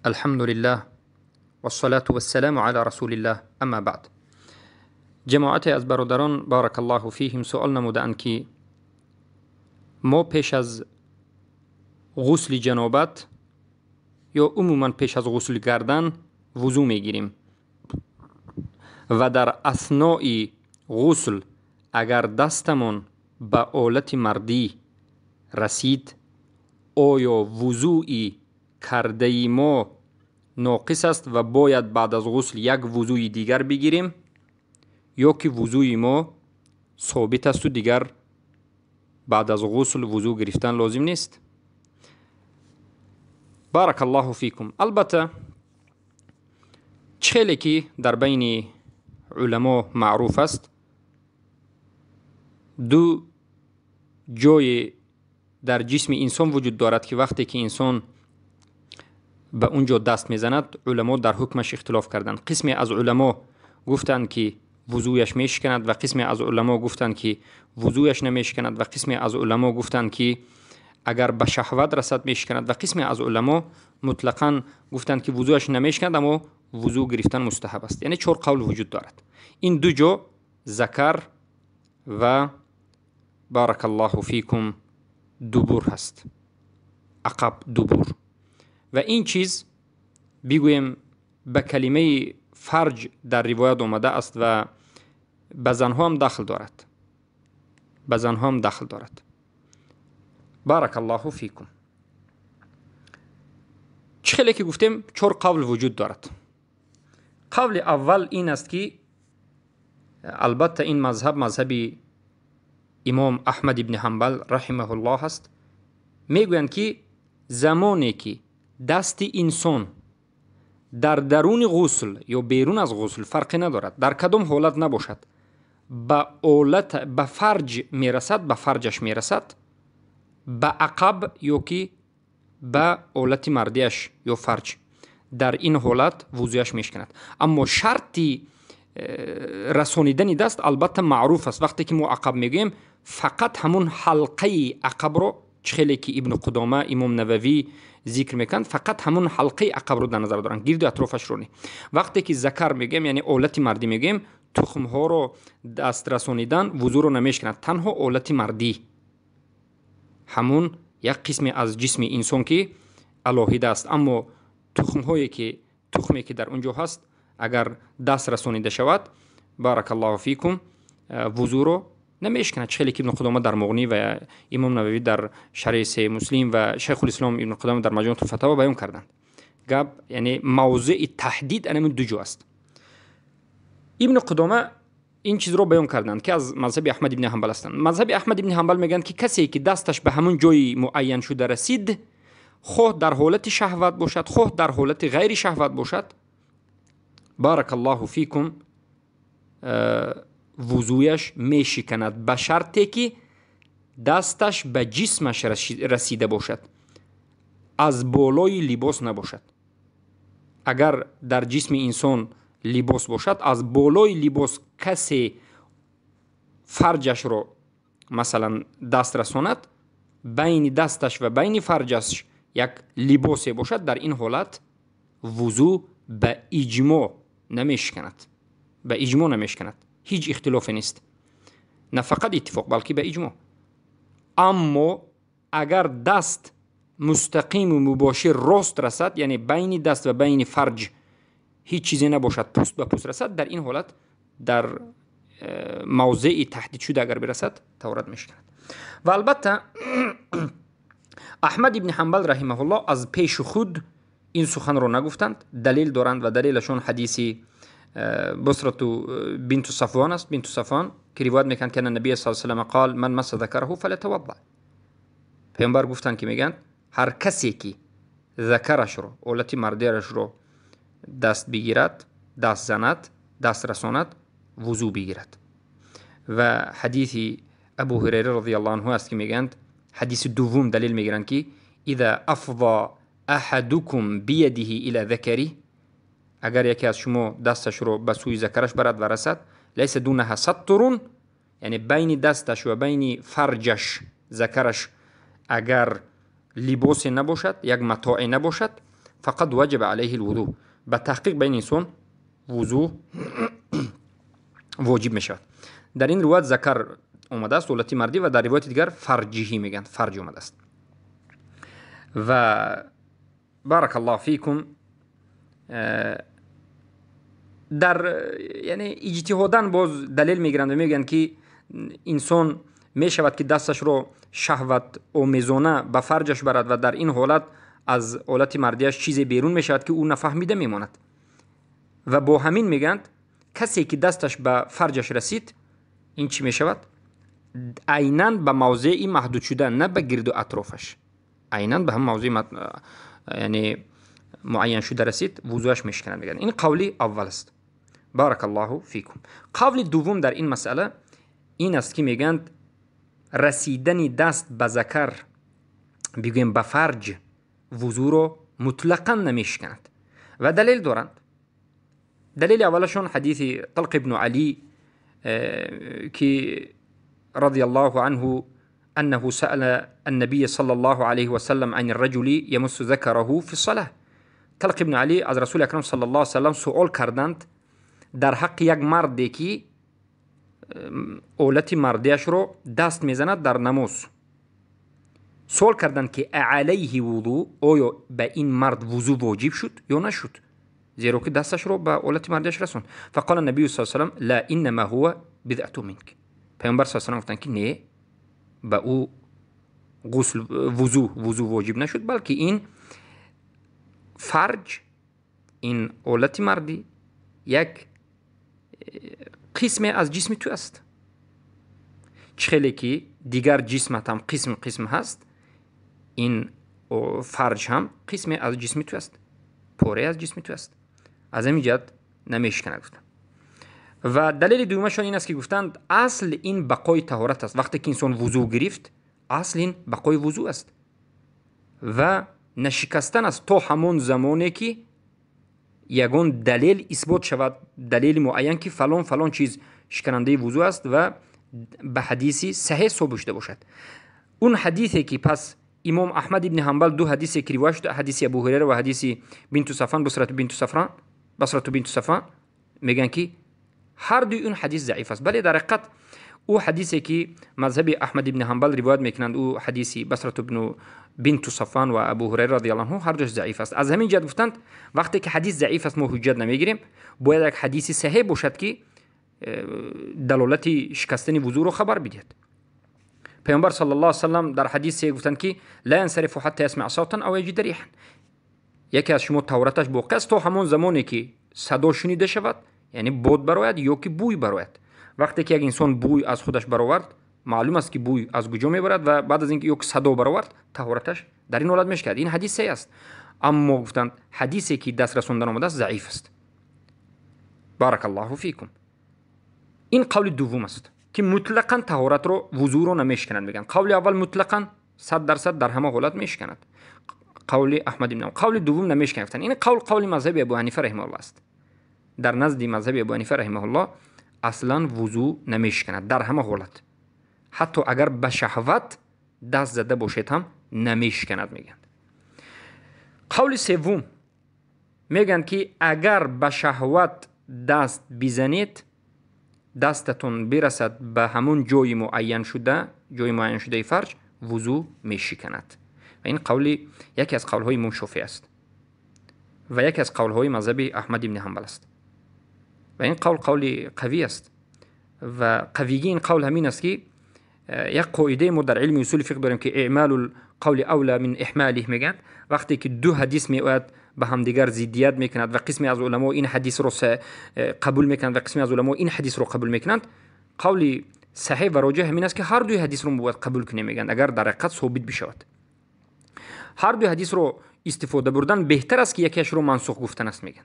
الحمد لله و الصلاة و السلام علی رسول الله. اما بعد، جماعت از برادران بارک الله فیهم سوال نمودند که ما پیش از غسل جنابت یا عموما پیش از غسل کردن وضو میگیریم و در اثناء غسل اگر دستمون به آلت مردی رسید، آیا وضوعی کرده ما ناقص است و باید بعد از غسل یک وضوع دیگر بگیریم، یا که وضوع ما ثابت است و دیگر بعد از غسل وضوع گرفتن لازم نیست؟ بارک الله فیکم. البته چهلی که در بین علما معروف است، دو جای در جسم انسان وجود دارد که وقتی که انسان به اونجا دست میزند علما در حکمش اختلاف کردند. قسمی از علما گفتند که وضویش میشکند و قسمی از علما گفتند که وضویش نمیشکند و قسمی از علما گفتند که اگر به شهوت رسد میشکند و قسمی از علما مطلقاً گفتند که وضویش نمیشکند اما وضو گرفتن مستحب است. یعنی چهار قول وجود دارد. این دو جا ذکر و بارک الله فیکم دبور هست، عقب دبور. و این چیز بگویم به کلمه فرج در روایت آمده است و به زنها هم داخل دارد، به زنها هم داخل دارد. بارک الله فیکم. چخیلی که گفتیم چهار قول وجود دارد. قول اول این است که البته این مذهب امام احمد ابن حنبل رحمه الله است. میگویند که زمانی که دست انسان در درون غسل یا بیرون از غسل فرقی ندارد، در کدام حالت نباشد، به فرج میرسد، به فرجش میرسد، به عقب یا که به آلت مردیش یا فرج، در این حالت وضویش میشکند. اما شرطی رسانیدن دست البته معروف است. وقتی که ما عقب میگیم فقط همون حلقه عقب رو، چخیلی که ابن قدامه امام نووی ذکر میکن، فقط همون حلقه عقب رو در نظر دارن، گرد و اطرافش رو نه. وقتی که ذکر میگیم یعنی آلت مردی میگیم، تخم ها رو دست رسانیدن وضو رو نمیشکند، تنها آلت مردی، همون یک قسمی از جسم انسان که علاهیده است. اما تخمی که در اونجا هست اگر دست رسانیده شود بارک الله فیکم وضو رو نمیشکند. چخیلی که ابن قدامه در مغنی و امام نووی در شرح صحیح مسلم و شیخ الاسلام ابن قدامه در مجموع الفتاوا بیان کردند. گپ یعنی موضع تحدید همین دو جا است. ابن قدامه این چیز رو بیان کردند که از مذهب احمد ابن حنبل هستند. مذهب احمد ابن حنبل میگن که کسی که دستش به همون جای معین شده رسید، خواه در حالت شهوت باشد خواه در حالت غیر شهوت باشد، بارک الله فیکم وضویش میشکند، به شرطی که دستش به جسمش رسیده باشد، از بالای لباس نباشد. اگر در جسم انسان لباس باشد، از بالای لباس کسی فرجش رو مثلا دست رساند، بین دستش و بین فرجش یک لباسی باشد، در این حالت وضو به اجماع نمیشکند، به اجماع نمیشکند، هیچ اختلافی نیست، نه فقط اتفاق بلکه به اجماع. اما اگر دست مستقیم و مباشر راست رسد، یعنی بین دست و بین فرج هیچ چیزی نباشد، پوست به پوست رسد، در این حالت در موضع تحدید شده اگر برسد تورد میشکند. و البته احمد ابن حنبل رحمه الله از پیش خود این سخن رو نگفتند، دلیل دارند و دلیلشون حدیث بصرة بنت صفوان است، بنت صفوان که روایت میکنن که نبی صلی الله علیه و سلم قال من مس ذکره فلیتوضا. پیامبر گفتن که میگن هر کسی که ذکرش رو، آلت مردیش رو دست بگیرد، دست زند، دست رساند، وضو بگیرد. و حدیث ابو هریره رضی الله عنه است که میگن، حدیث دوم دلیل میگیرن که اذا افضى احدكم بيده الى ذکری، اگر یکی از شما دستش رو به سوی ذکرش برد و رسد، لیس دونها سطر، یعنی بین دستش و بین فرجش ذکرش اگر لباس نباشد، یک متاع نباشد، فقد وجب علیه الوضوء. به تحقیق به این انسان وضو واجب می شود. در این روایت ذکر اومده است حالت مردی و در روایت دیگر فرجهی میگن، فرج اومده است. و بارک الله فیکم در یعنی اجتهادا باز دلیل میگیرند و میگن که انسان می شود که دستش رو شهوت آمیزانه به فرجش برد و در این حالت از حالت مردیش چیزی بیرون می شود که او نفهمیده میماند. و با همین میگند کسی که دستش به فرجش رسید این چی می شود؟ عیناً به موضعی محدود شده، نه به گرد و اطرافش، عیناً به هم موضع یعنی معین شده رسید، وضوش میشکنند. میگن این قولی اول است. بارک الله فیکم. قول دوم در این مسئله این است که میگند رسیدن دست به ذکر بگویم به فرج وضو رو مطلقاً نمیشکند و دلیل دارند. دلیل اولشون حدیث طلق ابن علی که رضی الله عنه انه سأل النبي صلى الله عليه وسلم عن الرجل يمس ذكره في الصلاة. طلق ابن علی از رسول اکرم صلی الله علیه وسلم سوال کردند در حق یک مردی که اولت مردیش رو دست میزند در نماز. سوال کردند که علیه وضو، آیا به این مرد وضو واجب شد یا نشد، زیرا که دستش رو به اولت مردیش رسوند. فقال النبی صلی الله علیه وسلم لا انما هو بدعة منک. پیامبر صلی الله علیه و گفتند که نه، به او وضو واجب نشد، بلکه این فرج، این اولت مردی یک قسم از جسم تو است، چخیلی که دیگر جسمت هم قسم هست، این فرج هم قسم از جسم تو است، پاره از جسم تو است. از همین جهت نمیشکنه گفتن. و دلیل دومشون این است که گفتند اصل این بقای طهارت است. وقتی که انسان وضو گرفت اصل این بقای وضو است و نشکستن است تا همون زمانی که یگان دلیل اثبات شود، دلیل معین که فلان چیز شکننده وضو است و به حدیثی صحیح ثابت شده باشد. اون حدیثی که پس امام احمد ابن حنبل دو حدیثی که روایت شده، حدیث ابو هریره و حدیث بنت صفوان، بصره بنت صفوان، میگن که هر دوی اون حدیث ضعیف است. بله در حقیقت او حدیثی که مذهب احمد ابن حنبل روایت میکنند، او حدیث بصره بنت صفوان و ابو هریره رضی الله عنه، هر دوش ضعیف است. از همین جهت گفتند وقتی که حدیث ضعیف است ما حجت نمیگیریم، باید یک حدیث صحیح باشد که دلالت شکستن وضو رو خبر بدهد. پیامبر صلی الله علیه و سلم در حدیث گفتند که لا ينصرف حتى يسمع صوتا او يجد ريحا. یکی از شما طهارتش باقی است تا همون زمانی که صدا شنیده شود، یعنی باد برآید یا که بوی برآید. وقتی که یک انسان بوی از خودش برآورد، معلوم است که بوی از کجا میبرد و بعد از اینکه یک صدا برآورد طهارتش در این حالت میشکد. این حدیث صحیح است، اما گفتند حدیثی که دست رسوندن آمده است ضعیف است. بارک الله فیکم. این قول دوم است که مطلقاً طهارت رو وضو رو نمیشکنند. میگن قول اول مطلقاً 100% در همه حالت میشکند، قول احمد بن، قول دوم نمیشکنند. این قول مذهب ابو حنیفه رحمه الله است. در نزد مذهب ابو حنیفه رحمه الله اصلا وضو نمیشکند در همه حالت، حتی اگر به شهوت دست زده باشید هم نمیشکند. میگن قول سوم میگن که اگر به شهوت دست بزنید دستتون برسد به همون جای معین شده فرج، وضو میشکند. و این قولی یکی از قولهای امام شافعی است و یکی از قولهای مذهب احمد بن حنبل است و این قول قوی است. و قویگی این قول همین است که یک قاعده ما در علم اصول فقه داریم که اعمال القول اولا من احماله. میگن وقتی که دو حدیث میآید به هم دیگر ضدیت میکنند و قسمی از علما این حدیث رو قبول میکنند و قسمی از علما این حدیث رو قبول میکنند، قول صحیح و راجح همین است که هر دوی حدیث رو باید قبول کنیم. میگن اگر در حقیقت ثابت بشود هر دوی حدیث رو استفاده بردن بهتر است که یکیش رو منسوخ گفتن است. میگن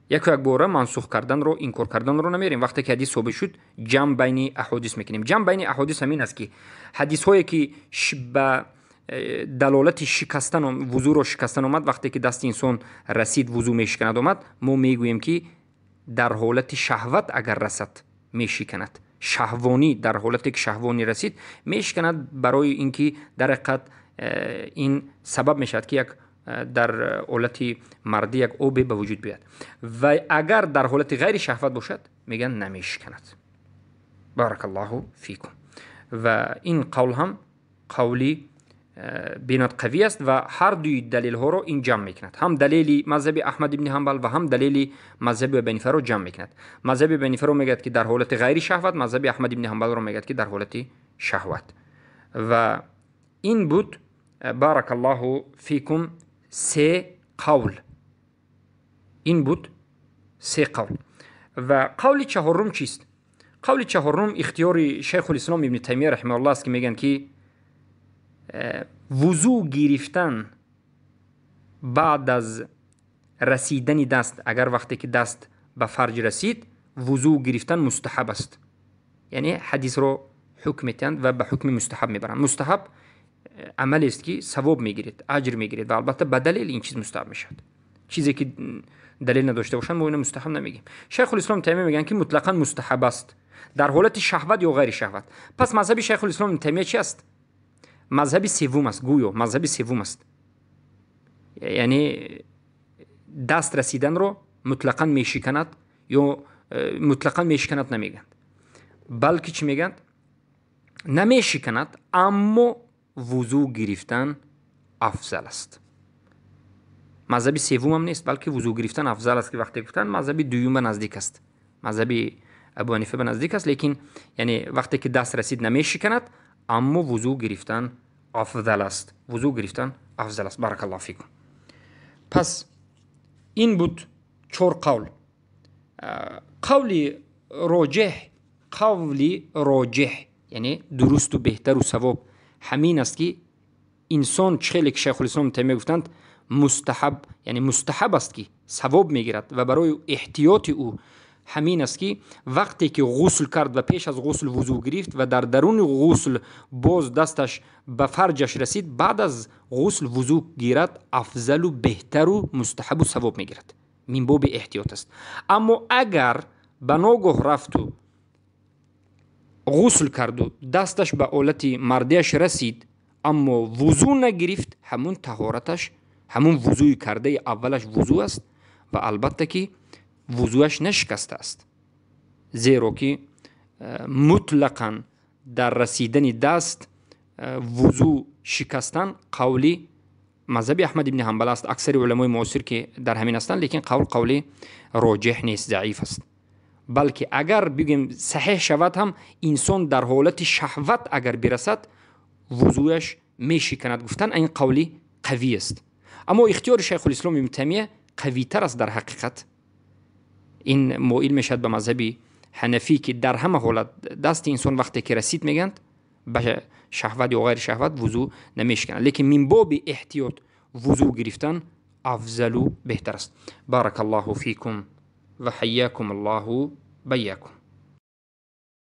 یک باره منسوخ کردن رو، انکار کردن رو نمیریم. وقتی که حدیث ثابت شد جمع بین احادیث میکنیم. جمع بین احادیث همین است که حدیث هایی که به دلالت شکستن وضو رو شکستن اومد، وقتی که دست انسان رسید وضو میشکند اومد، ما میگوییم که در حالت شهوت اگر رسد میشکند، شهوانی در حالتی که شهوانی رسید میشکند، برای اینکه در حقیقت این سبب میشد که یک در حالت مردی یک عوبه به وجود بیاد و اگر در حالت غیر شهوت باشد میگن نمیشکند. بارک الله فیکم. و این قول هم قولی بینات قوی است و هر دوی دلیل ها رو این جمع میکند. هم دلیل مذهب احمد ابن حنبل و هم دلیل مذهب ابی حنیفه رو جمع میکند. مذهب ابی حنیفه رو میگد که در حالت غیر شهوت، مذهب احمد ابن حنبل رو میگد که در حالت شهوت. و این بود بارک الله فیکم سه قول. این بود سه قول. و قول چهارم چیست؟ قول چهارم اختیار شیخ الاسلام ابن تیمیه رحمه الله است که میگن که وضو گرفتن بعد از رسیدن دست، اگر وقتی که دست به فرج رسید وضو گرفتن مستحب است. یعنی حدیث رو حکم میتند و به حکم مستحب میبرند. مستحب عملی است که ثواب میگیرید، اجر میگیرید و البته به دلیل این چیز مستحب میشد. چیزی که دلیل نداشته باشن ما اینو مستحب نمیگیم. شیخ الاسلام تیمیه میگن که مطلقاً مستحب است در حالت شهوت یا غیر شهوت. پس مذهب شیخ الاسلام تیمیه چی است؟ مذهب سوم است. گویا مذهب سوم است. یعنی دست رسیدن رو مطلقاً میشکند یا مطلقاً میشکند نمیگند، بلکه چی میگند؟ نمیشکند اما وضو گرفتن افضل است. مذهب سوم هم نیست بلکه وضو گرفتن افضل است که وقتی گفتن مذهب دوم به نزدیک است. مذهب ابو حنیفه به نزدیک است، لیکن یعنی وقتی که دست رسید نمیشکند اما وضو گرفتن افضل است. وضو گرفتن افضل است. بارک الله فیکم. پس این بود چهار قول. قولی راجح یعنی درست و بهتر و ثواب همین است که انسان چخیلی که شیخ الاسلام تیمیه گفتند مستحب، یعنی مستحب است که ثواب میگیرد و برای احتیاط او همین است که وقتی که غسل کرد و پیش از غسل وضو گرفت و در درون غسل باز دستش به فرجش رسید، بعد از غسل وضو گیرد افضل و بهتر و مستحب و ثواب میگیرد. من باب احتیاط است. اما اگر به ناگاه رفت و غسل کرد و دستش به حالت مردیش رسید اما وضو نگرفت، همون طهارتش، همون وضوی کرده اولش وضو است و البته که وضوش نشکسته است، زیرا که مطلقاً در رسیدن دست وضو شکستن قولی مذهب احمد ابن حنبل است. اکثر علمای معاصر که در همین هستند، لیکن قولی راجح نیست، ضعیف است. بلکه اگر بگیم صحیح شود هم انسان در حالت شهوت اگر برسد وضویش میشکند. گفتن این قولی قوی است. اما اختیار شیخ الاسلام ابن تیمیه قوی تر است. در حقیقت این مائل میشد به مذهب حنفی که در همه حالت دست انسان وقتی که رسید میگند به شهوت یا غیر شهوت وضو نمیشکند، لیکن من باب احتیاط وضو گرفتن افضل و بهتر است. بارک الله فیکم و حیاکم الله بیاکم.